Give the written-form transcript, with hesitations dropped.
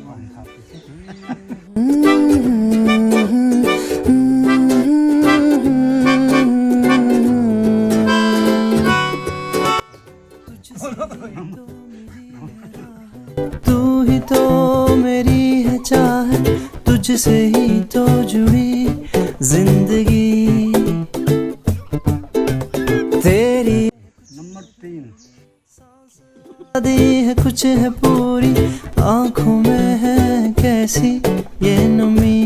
तू ही तो मेरी है चाहत, तुझसे ही तो जुड़ी जिंदगी तेरी। नंबर 3 दी है कुछ है पूरी आंखों में है कैसी ये नमी।